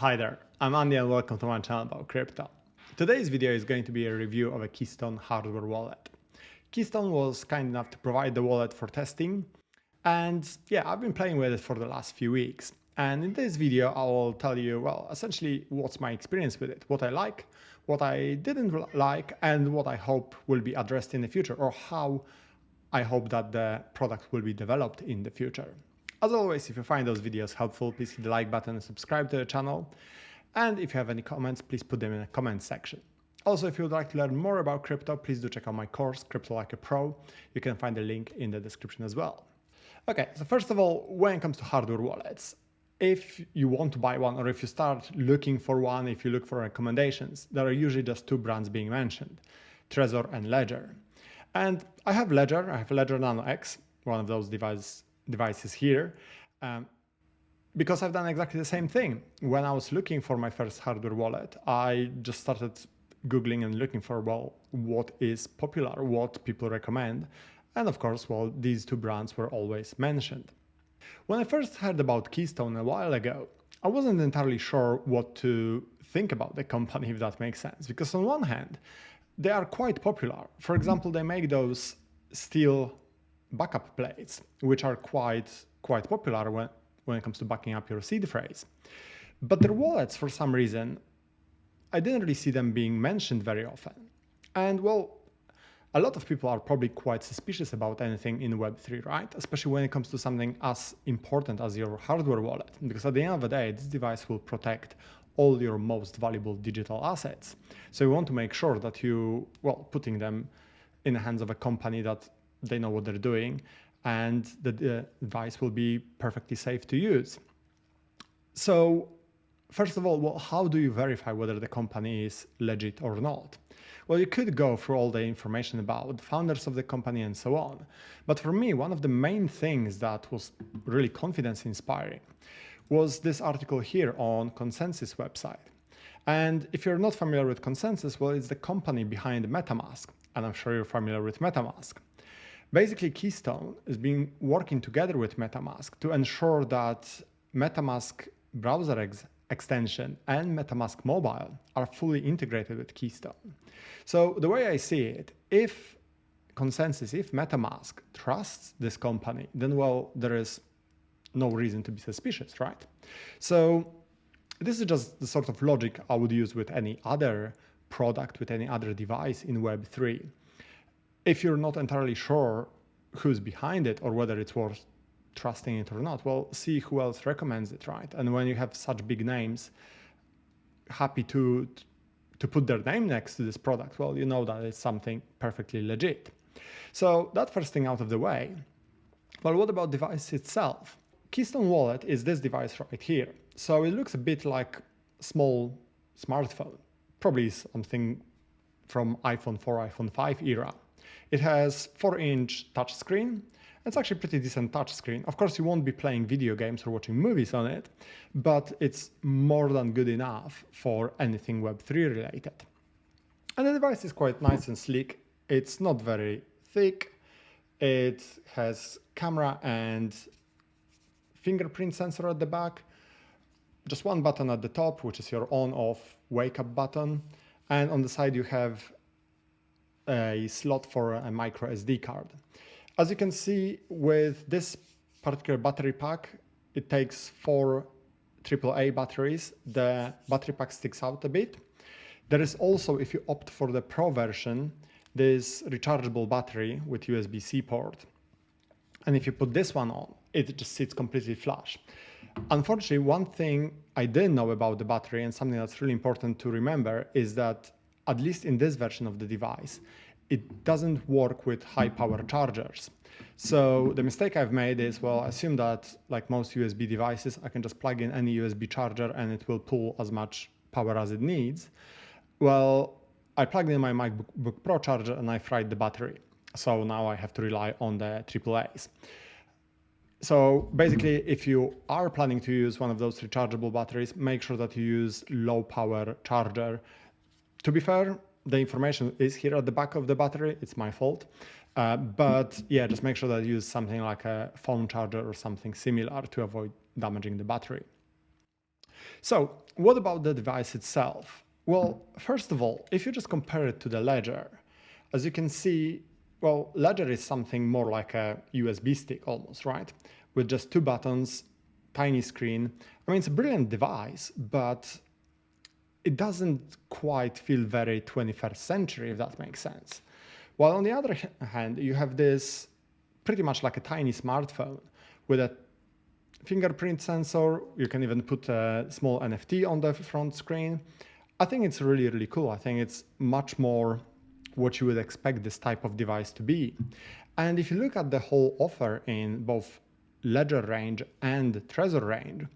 Hi there, I'm Andy and welcome to my channel about crypto. Today's video is going to be a review of a Keystone hardware wallet. Keystone was kind enough to provide the wallet for testing, and yeah, I've been playing with it for the last few weeks. And in this video, I will tell you, well, essentially what's my experience with it, what I like, what I didn't like, and what I hope will be addressed in the future, or how I hope that the product will be developed in the future. As always, if you find those videos helpful, please hit the like button and subscribe to the channel. And if you have any comments, please put them in the comment section. Also, if you would like to learn more about crypto, please do check out my course, Crypto Like a Pro. You can find the link in the description as well. Okay, so first of all, when it comes to hardware wallets, if you want to buy one or if you start looking for one, if you look for recommendations, there are usually just two brands being mentioned, Trezor and Ledger. And I have Ledger Nano X, one of those devices here, because I've done exactly the same thing. When I was looking for my first hardware wallet, I just started Googling and looking for, well, what is popular, what people recommend. And of course, well, these two brands were always mentioned. When I first heard about Keystone a while ago, I wasn't entirely sure what to think about the company, if that makes sense. Because on one hand, they are quite popular. For example, they make those steel backup plates, which are quite popular when it comes to backing up your seed phrase. But their wallets, for some reason, I didn't really see them being mentioned very often. And well, a lot of people are probably quite suspicious about anything in Web3, right? Especially when it comes to something as important as your hardware wallet, because at the end of the day, this device will protect all your most valuable digital assets. So you want to make sure that you, well, putting them in the hands of a company that they know what they're doing and the device will be perfectly safe to use. So first of all, well, how do you verify whether the company is legit or not? Well, you could go through all the information about the founders of the company and so on. But for me, one of the main things that was really confidence inspiring was this article here on Consensus website. And if you're not familiar with Consensus, well, it's the company behind MetaMask. And I'm sure you're familiar with MetaMask. Basically, Keystone has been working together with MetaMask to ensure that MetaMask browser extension and MetaMask Mobile are fully integrated with Keystone. So the way I see it, if Consensus, if MetaMask trusts this company, then well, there is no reason to be suspicious, right? So this is just the sort of logic I would use with any other product, with any other device in Web3. If you're not entirely sure who's behind it or whether it's worth trusting it or not, well, see who else recommends it, right? And when you have such big names happy to put their name next to this product, well, you know that it's something perfectly legit. So that first thing out of the way. Well, what about the device itself? Keystone Wallet is this device right here. So it looks a bit like a small smartphone, probably something from iPhone 4, iPhone 5 era. It has 4-inch touchscreen. It's actually a pretty decent touchscreen. Of course, you won't be playing video games or watching movies on it, but it's more than good enough for anything Web3 related. And the device is quite nice and sleek. It's not very thick. It has camera and fingerprint sensor at the back. Just one button at the top, which is your on-off wake-up button. And on the side, you have a slot for a micro SD card. As you can see with this particular battery pack, it takes 4 AAA batteries. The battery pack sticks out a bit. There is also, if you opt for the Pro version, this rechargeable battery with USB-C port. And if you put this one on, it just sits completely flush. Unfortunately, one thing I didn't know about the battery and something that's really important to remember is that at least in this version of the device, it doesn't work with high power chargers. So the mistake I've made is, well, I assume that like most USB devices, I can just plug in any USB charger and it will pull as much power as it needs. Well, I plugged in my MacBook Pro charger and I fried the battery. So now I have to rely on the AAAs. So basically, if you are planning to use one of those rechargeable batteries, make sure that you use low power charger. To be fair, the information is here at the back of the battery. It's my fault. But yeah, just make sure that you use something like a phone charger or something similar to avoid damaging the battery. So what about the device itself? Well, first of all, if you just compare it to the Ledger, as you can see, well, Ledger is something more like a USB stick almost, right? With just two buttons, tiny screen. I mean, it's a brilliant device, but it doesn't quite feel very 21st century, if that makes sense. While on the other hand, you have this pretty much like a tiny smartphone with a fingerprint sensor. You can even put a small NFT on the front screen. I think it's really, really cool. I think it's much more what you would expect this type of device to be. And if you look at the whole offer in both Ledger range and Trezor range,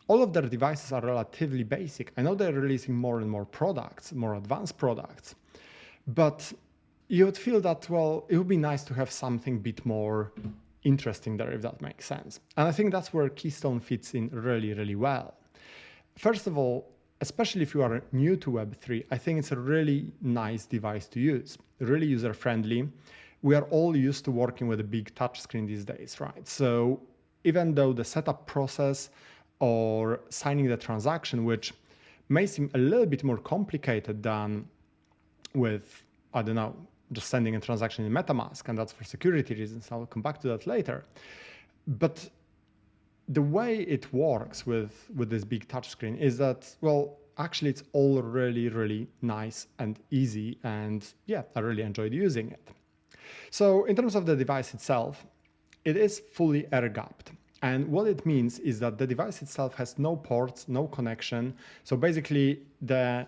all of their devices are relatively basic. I know they're releasing more and more products, more advanced products, but you would feel that, well, it would be nice to have something a bit more interesting there, if that makes sense. And I think that's where Keystone fits in really, really well. First of all, especially if you are new to Web3, I think it's a really nice device to use, really user-friendly. We are all used to working with a big touchscreen these days, right? So even though the setup process or signing the transaction, which may seem a little bit more complicated than with, I don't know, just sending a transaction in MetaMask, and that's for security reasons. I'll come back to that later. But the way it works with this big touchscreen is that, well, actually it's all really, really nice and easy. And yeah, I really enjoyed using it. So in terms of the device itself, it is fully air-gapped. And what it means is that the device itself has no ports, no connection. So basically the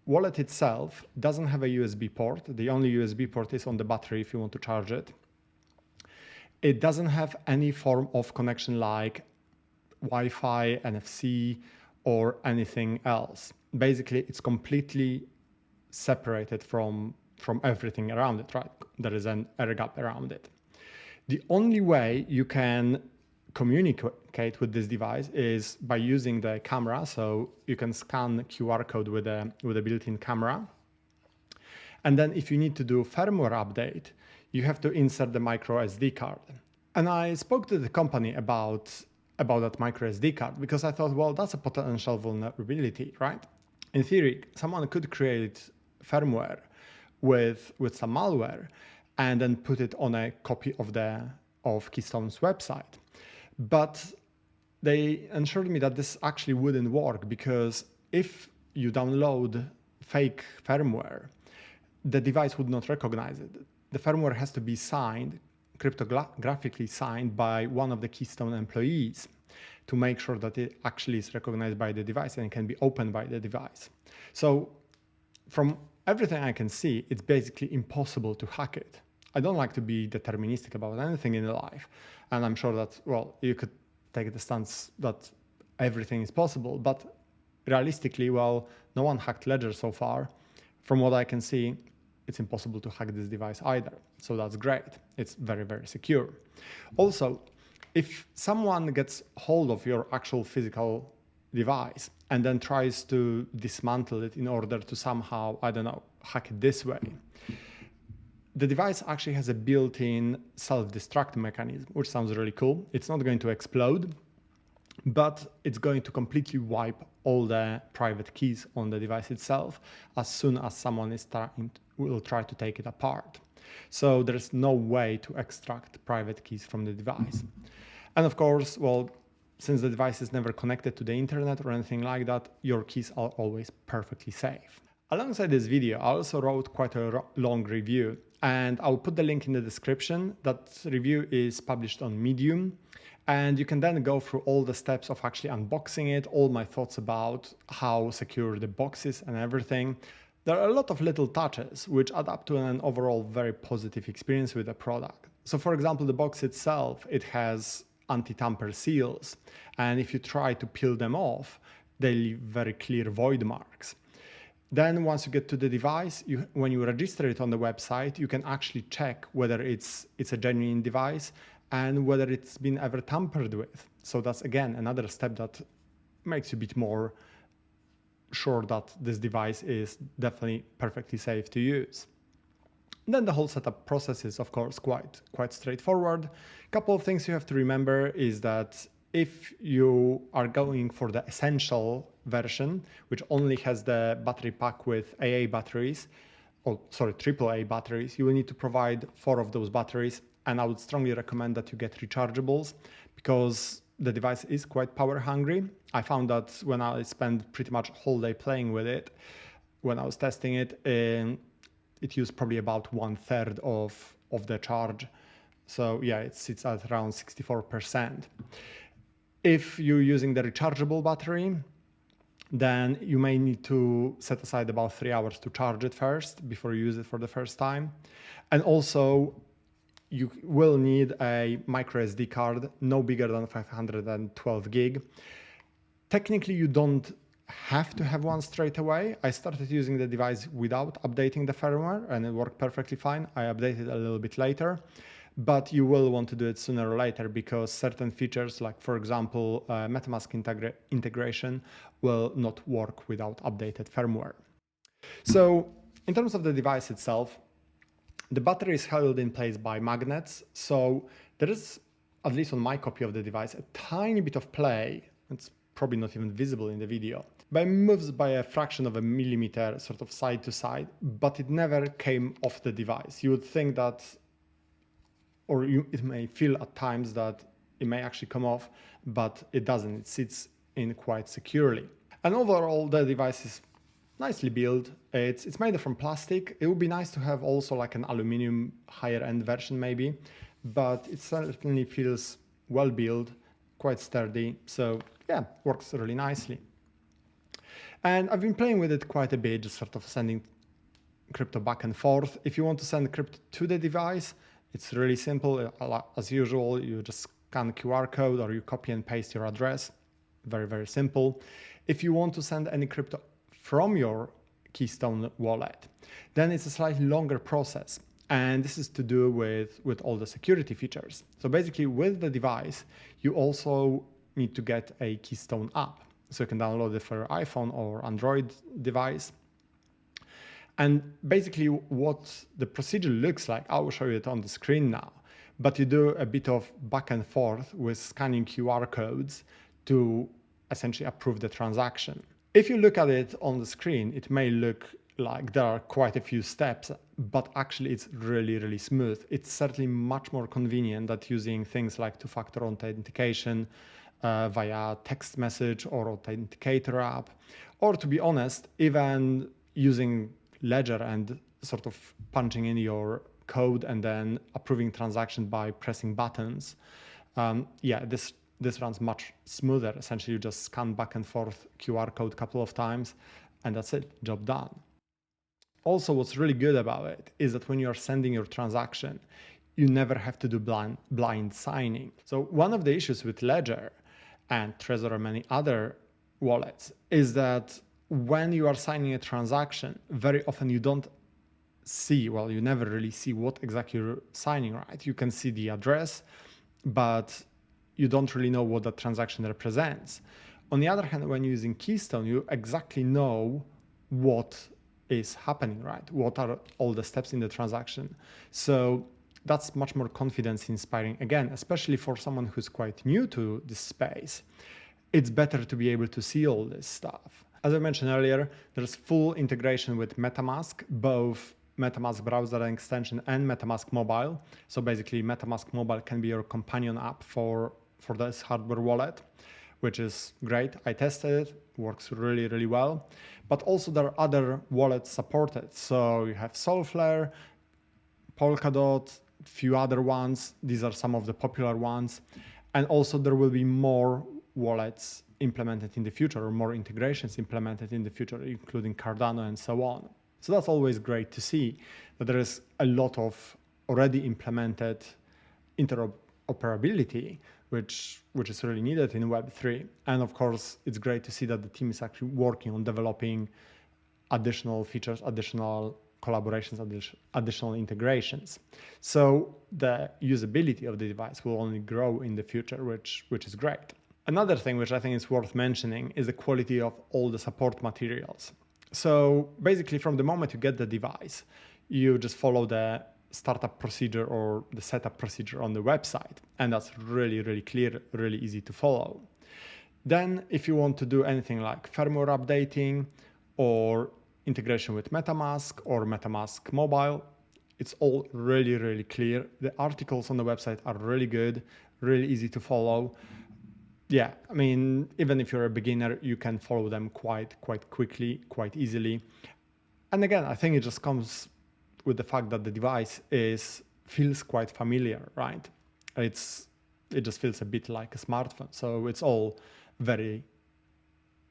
wallet itself doesn't have a USB port. The only USB port is on the battery if you want to charge it. It doesn't have any form of connection like Wi-Fi, NFC, or anything else. Basically, it's completely separated from everything around it, right? There is an air gap around it. The only way you can communicate with this device is by using the camera. So you can scan QR code with a built-in camera. And then if you need to do firmware update, you have to insert the micro SD card. And I spoke to the company about that micro SD card because I thought, well, that's a potential vulnerability, right? In theory, someone could create firmware with some malware and then put it on a copy of Keystone's website. But they assured me that this actually wouldn't work because if you download fake firmware, the device would not recognize it. The firmware has to be signed, cryptographically signed by one of the Keystone employees to make sure that it actually is recognized by the device and can be opened by the device. So from everything I can see, it's basically impossible to hack it. I don't like to be deterministic about anything in life. And I'm sure that, well, you could take the stance that everything is possible, but realistically, well, no one hacked Ledger so far. From what I can see, it's impossible to hack this device either. So that's great. It's very, very secure. Also, if someone gets hold of your actual physical device and then tries to dismantle it in order to somehow, I don't know, hack it this way, the device actually has a built-in self-destruct mechanism, which sounds really cool. It's not going to explode, but it's going to completely wipe all the private keys on the device itself as soon as someone will try to take it apart. So there's no way to extract private keys from the device. And of course, well, since the device is never connected to the internet or anything like that, your keys are always perfectly safe. Alongside this video, I also wrote quite a long review, and I'll put the link in the description. That review is published on Medium, and you can then go through all the steps of actually unboxing it, all my thoughts about how secure the box is and everything. There are a lot of little touches which add up to an overall very positive experience with the product. So for example, the box itself, it has anti-tamper seals, and if you try to peel them off, they leave very clear void marks. Then once you get to the device, when you register it on the website, you can actually check whether it's a genuine device and whether it's been ever tampered with. So that's, again, another step that makes you a bit more sure that this device is definitely perfectly safe to use. Then the whole setup process is, of course, quite straightforward. A couple of things you have to remember is that if you are going for the essential version, which only has the battery pack with AA batteries, AAA batteries, you will need to provide 4 of those batteries. And I would strongly recommend that you get rechargeables because the device is quite power hungry. I found that when I spent pretty much a whole day playing with it, when I was testing it, it used probably about 1/3 of the charge. So yeah, it sits at around 64%. If you're using the rechargeable battery, then you may need to set aside about 3 hours to charge it first before you use it for the first time. And also, you will need a micro SD card, no bigger than 512 gig. Technically, you don't have to have one straight away. I started using the device without updating the firmware and it worked perfectly fine. I updated a little bit later, but you will want to do it sooner or later because certain features, like for example, MetaMask integration, will not work without updated firmware. So in terms of the device itself, the battery is held in place by magnets. So there is, at least on my copy of the device, a tiny bit of play. It's probably not even visible in the video, but it moves by a fraction of a millimeter sort of side to side, but it never came off the device. You would think that, or it may feel at times that it may actually come off, but it doesn't. It sits in quite securely. And overall, the device is nicely built. It's made from plastic. It would be nice to have also like an aluminum higher end version maybe, but it certainly feels well built, quite sturdy. So yeah, works really nicely. And I've been playing with it quite a bit, just sort of sending crypto back and forth. If you want to send crypto to the device, it's really simple. As usual, you just scan QR code or you copy and paste your address. Very, very simple. If you want to send any crypto from your Keystone wallet, then it's a slightly longer process. And this is to do with all the security features. So basically with the device, you also need to get a Keystone app. So you can download it for your iPhone or Android device. And basically what the procedure looks like, I will show you it on the screen now, but you do a bit of back and forth with scanning QR codes to essentially approve the transaction. If you look at it on the screen, it may look like there are quite a few steps, but actually it's really, really smooth. It's certainly much more convenient than using things like two-factor authentication via text message or authenticator app, or to be honest, even using Ledger and sort of punching in your code and then approving transaction by pressing buttons. Yeah, this runs much smoother. Essentially, you just scan back and forth QR code a couple of times and that's it, job done. Also, what's really good about it is that when you're sending your transaction, you never have to do blind signing. So one of the issues with Ledger and Trezor and many other wallets is that when you are signing a transaction, very often you don't see, well, you never really see what exactly you're signing, right? You can see the address, but you don't really know what that transaction represents. On the other hand, when you're using Keystone, you exactly know what is happening, right? What are all the steps in the transaction? So that's much more confidence inspiring. Again, especially for someone who's quite new to this space, it's better to be able to see all this stuff. As I mentioned earlier, there's full integration with MetaMask, both MetaMask browser extension and MetaMask mobile. So basically MetaMask mobile can be your companion app for this hardware wallet, which is great. I tested it, works really, really well. But also there are other wallets supported. So you have Solflare, Polkadot, a few other ones. These are some of the popular ones. And also there will be more wallets implemented in the future, or more integrations implemented in the future, including Cardano and so on. So that's always great to see that there is a lot of already implemented interoperability, which is really needed in Web3. And of course, it's great to see that the team is actually working on developing additional features, additional collaborations, additional integrations. So the usability of the device will only grow in the future, which is great. Another thing which I think is worth mentioning is the quality of all the support materials. So basically from the moment you get the device, you just follow the startup procedure or the setup procedure on the website. And that's really, really clear, really easy to follow. Then if you want to do anything like firmware updating or integration with MetaMask or MetaMask Mobile, it's all really, really clear. The articles on the website are really good, really easy to follow. Yeah, I mean, even if you're a beginner, you can follow them quite quickly, quite easily. And again, I think it just comes with the fact that the device feels quite familiar, right? It just feels a bit like a smartphone. So it's all very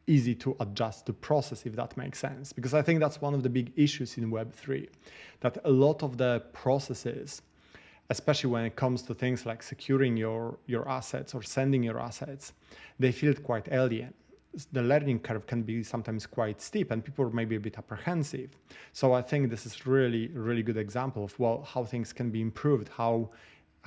easy to adjust to process, if that makes sense. Because I think that's one of the big issues in Web3, that a lot of the processes, especially when it comes to things like securing your assets or sending your assets, they feel quite alien. The learning curve can be sometimes quite steep and people may be a bit apprehensive. So I think this is really, really good example of, well, how things can be improved, how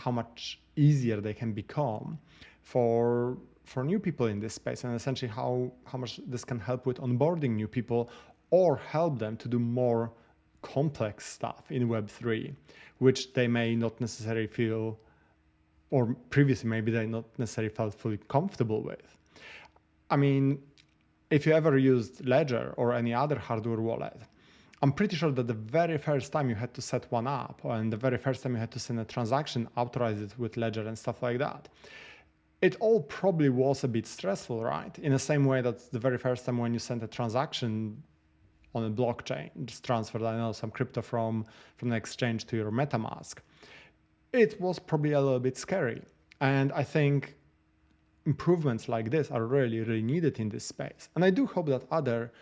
much easier they can become for new people in this space, and essentially how much this can help with onboarding new people or help them to do more complex stuff in Web3, which they may not necessarily feel, or previously maybe they not necessarily felt fully comfortable with. I mean, if you ever used Ledger or any other hardware wallet, I'm pretty sure that the very first time you had to set one up and the very first time you had to send a transaction, authorize it with Ledger and stuff like that, it all probably was a bit stressful, right? In the same way that the very first time when you sent a transaction on a blockchain, just transferred, I know, some crypto from an exchange to your MetaMask, it was probably a little bit scary. And I think improvements like this are really, really needed in this space. And I do hope that other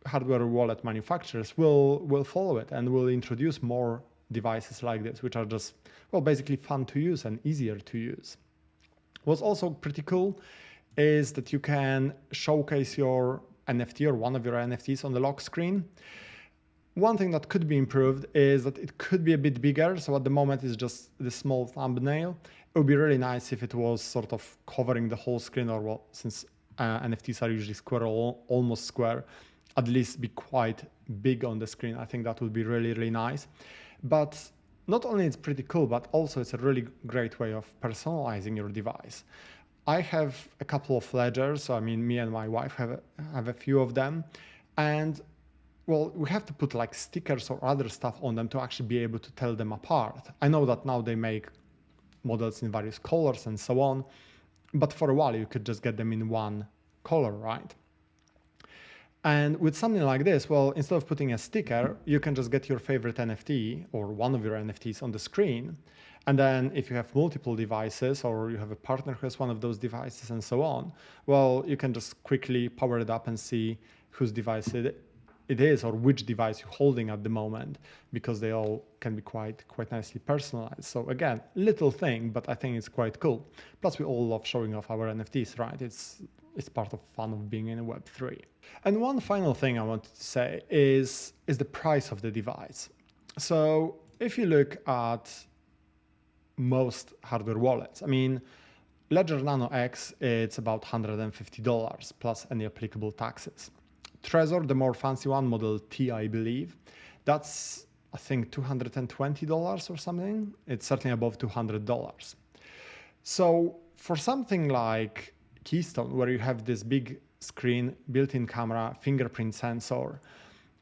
hardware wallet manufacturers will follow it and will introduce more devices like this, which are just, well, basically fun to use and easier to use. What's also pretty cool is that you can showcase your NFT or one of your NFTs on the lock screen. One thing that could be improved is that it could be a bit bigger. So at the moment it's just this small thumbnail. It would be really nice if it was sort of covering the whole screen, or, well, since NFTs are usually square or almost square, at least be quite big on the screen. I think that would be really, really nice. But not only it's pretty cool, but also it's a really great way of personalizing your device. I have a couple of ledgers. So I mean, me and my wife have a few of them. And well, we have to put like stickers or other stuff on them to actually be able to tell them apart. I know that now they make models in various colors and so on, but for a while you could just get them in one color, right? And with something like this, well, instead of putting a sticker, you can just get your favorite NFT or one of your NFTs on the screen. And then if you have multiple devices or you have a partner who has one of those devices and so on, well, you can just quickly power it up and see whose device it is or which device you're holding at the moment, because they all can be quite nicely personalized. So again, little thing, but I think it's quite cool. Plus we all love showing off our NFTs, right? It's part of fun of being in Web3. And one final thing I wanted to say is the price of the device. So if you look at most hardware wallets, I mean, Ledger Nano X, it's about $150 plus any applicable taxes. Trezor, the more fancy one, Model T, I believe, that's, I think, $220 or something. It's certainly above $200. So for something like Keystone, where you have this big screen, built-in camera, fingerprint sensor,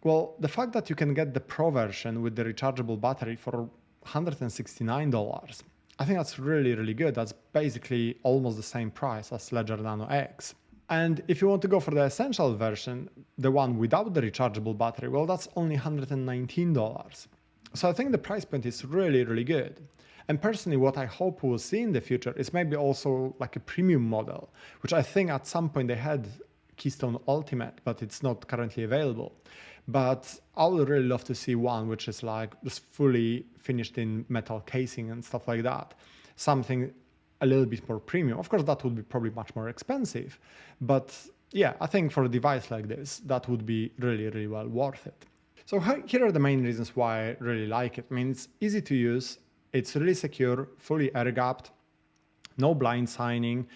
well, the fact that you can get the Pro version with the rechargeable battery for $169, I think that's really, really good. That's basically almost the same price as Ledger Nano X. And if you want to go for the essential version, the one without the rechargeable battery, well, that's only $119. So I think the price point is really, really good. And personally, what I hope we'll see in the future is maybe also like a premium model, which I think at some point they had Keystone Ultimate, but it's not currently available. But I would really love to see one which is like just fully finished in metal casing and stuff like that. Something a little bit more premium. Of course, that would be probably much more expensive. But yeah, I think for a device like this, that would be really, really well worth it. So here are the main reasons why I really like it. I mean, it's easy to use. It's really secure, fully air-gapped, no blind signing,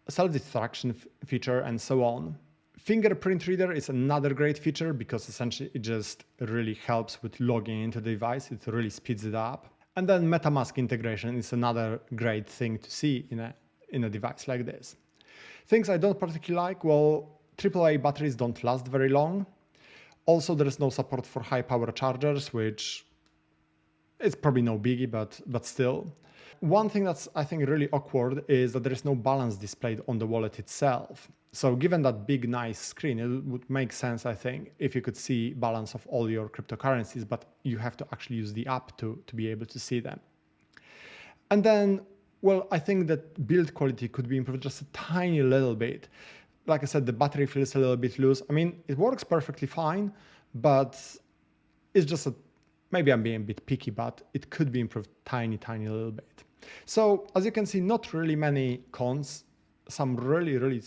self-destruction feature, and so on. Fingerprint reader is another great feature because essentially it just really helps with logging into the device. It really speeds it up. And then MetaMask integration is another great thing to see in a device like this. Things I don't particularly like, well, AAA batteries don't last very long. Also, there is no support for high power chargers, which is probably no biggie, but still. One thing that's, I think, really awkward is that there is no balance displayed on the wallet itself. So given that big, nice screen, it would make sense, I think, if you could see balance of all your cryptocurrencies, but you have to actually use the app to be able to see them. And then, well, I think that build quality could be improved just a tiny little bit. Like I said, the battery feels a little bit loose. I mean, it works perfectly fine, but it's just maybe I'm being a bit picky, but it could be improved tiny little bit. So as you can see, not really many cons, some really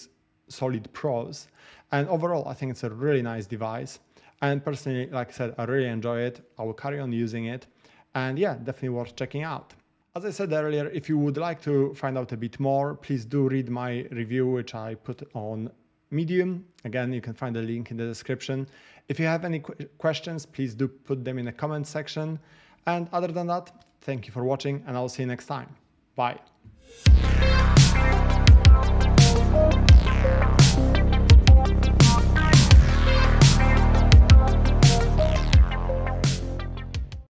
solid pros. And overall, I think it's a really nice device. And personally, like I said, I really enjoy it. I will carry on using it. And yeah, definitely worth checking out. As I said earlier, if you would like to find out a bit more, please do read my review, which I put on Medium. Again, you can find the link in the description. If you have any questions, please do put them in the comment section. And other than that, thank you for watching, and I'll see you next time. Bye.